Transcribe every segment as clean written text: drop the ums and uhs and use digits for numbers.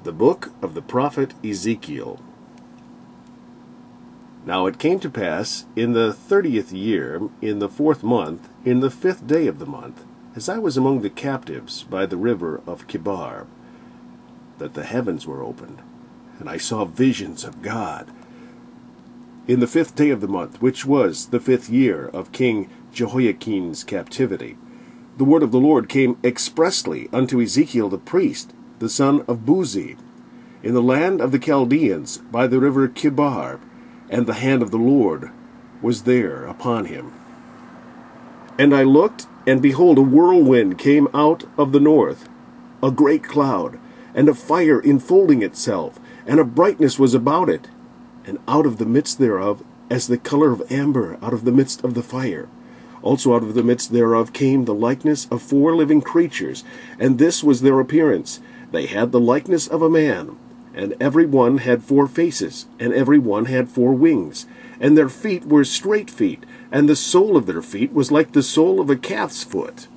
The book of the prophet Ezekiel. Now it came to pass in the 30th year, in the 4th month, in the 5th day of the month, as I was among the captives by the river of Chebar, that the heavens were opened, and I saw visions of God. In the 5th day of the month, which was the 5th year of King Jehoiachin's captivity, the word of the Lord came expressly unto Ezekiel the priest, the son of Buzi, in the land of the Chaldeans by the river Chebar, and the hand of the Lord was there upon him. And I looked, and behold, a whirlwind came out of the north, a great cloud, and a fire infolding itself, and a brightness was about it, and out of the midst thereof, as the color of amber out of the midst of the fire. Also out of the midst thereof came the likeness of 4 living creatures, and this was their appearance. They had the likeness of a man, and every one had 4 faces, and every one had 4 wings. And their feet were straight feet, and the sole of their feet was like the sole of a calf's foot.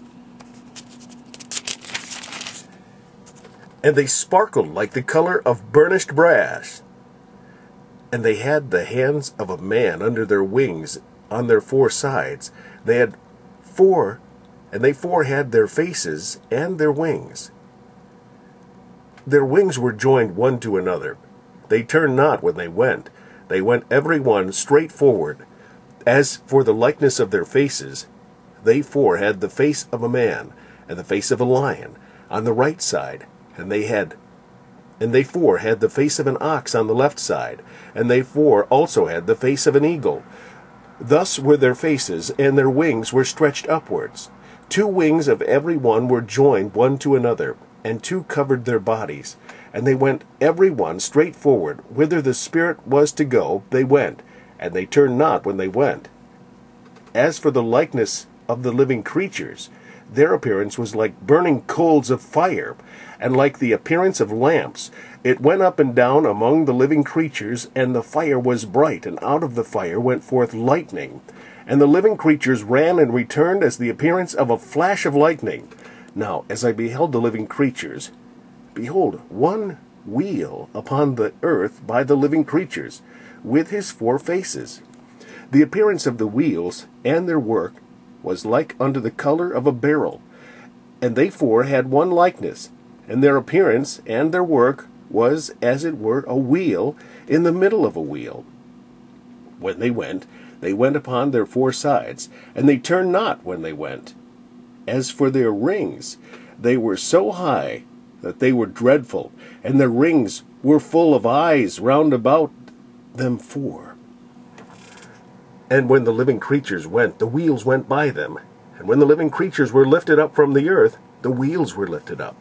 And they sparkled like the color of burnished brass. And they had the hands of a man under their wings on their 4 sides. They had 4, and they 4 had their faces and their wings. Their wings were joined one to another. They turned not when they went. They went every one straight forward. As for the likeness of their faces, they 4 had the face of a man, and the face of a lion, on the right side, and they 4 had the face of an ox on the left side, and they 4 also had the face of an eagle. Thus were their faces, and their wings were stretched upwards. 2 wings of every one were joined one to another, and 2 covered their bodies. And they went every one straight forward. Whither the Spirit was to go, they went, and they turned not when they went. As for the likeness of the living creatures, their appearance was like burning coals of fire, and like the appearance of lamps. It went up and down among the living creatures, and the fire was bright, and out of the fire went forth lightning. And the living creatures ran and returned as the appearance of a flash of lightning. Now, as I beheld the living creatures, behold, one wheel upon the earth by the living creatures, with his 4 faces. The appearance of the wheels and their work was like unto the color of a beryl, and they 4 had one likeness, and their appearance and their work was as it were a wheel in the middle of a wheel. When they went upon their 4 sides, and they turned not when they went. As for their rings, they were so high that they were dreadful, and their rings were full of eyes round about them 4. And when the living creatures went, the wheels went by them. And when the living creatures were lifted up from the earth, the wheels were lifted up.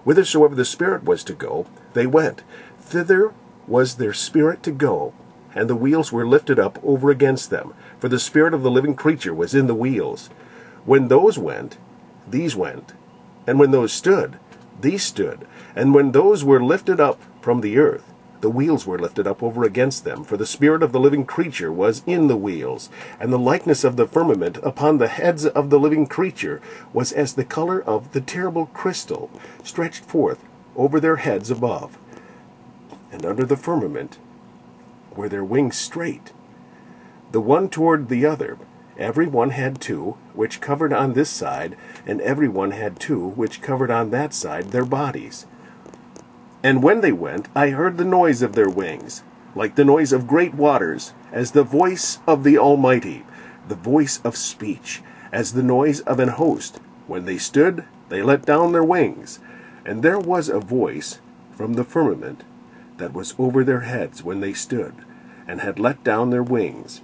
Whithersoever the Spirit was to go, they went. Thither was their spirit to go, and the wheels were lifted up over against them. For the spirit of the living creature was in the wheels. When those went, these went. And when those stood, these stood. And when those were lifted up from the earth, the wheels were lifted up over against them, for the spirit of the living creature was in the wheels. And the likeness of the firmament upon the heads of the living creature was as the color of the terrible crystal, stretched forth over their heads above. And under the firmament were their wings straight, the one toward the other. Every one had 2, which covered on this side, and every one had 2, which covered on that side their bodies. And when they went, I heard the noise of their wings, like the noise of great waters, as the voice of the Almighty, the voice of speech, as the noise of an host. When they stood, they let down their wings. And there was a voice from the firmament that was over their heads when they stood, and had let down their wings.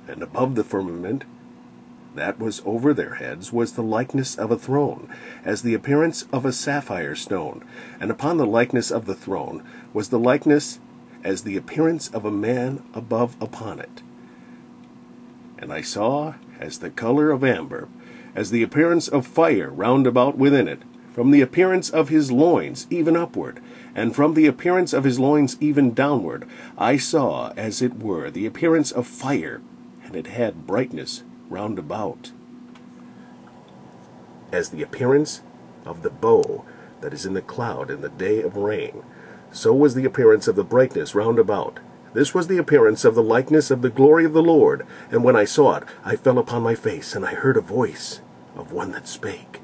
And above the firmament that was over their heads was the likeness of a throne, as the appearance of a sapphire stone. And upon the likeness of the throne was the likeness as the appearance of a man above upon it. And I saw as the color of amber, as the appearance of fire round about within it, from the appearance of his loins even upward, and from the appearance of his loins even downward, I saw as it were the appearance of fire, and it had brightness round about, as the appearance of the bow that is in the cloud in the day of rain. So was the appearance of the brightness round about. This was the appearance of the likeness of the glory of the Lord. And when I saw it, I fell upon my face, and I heard a voice of one that spake.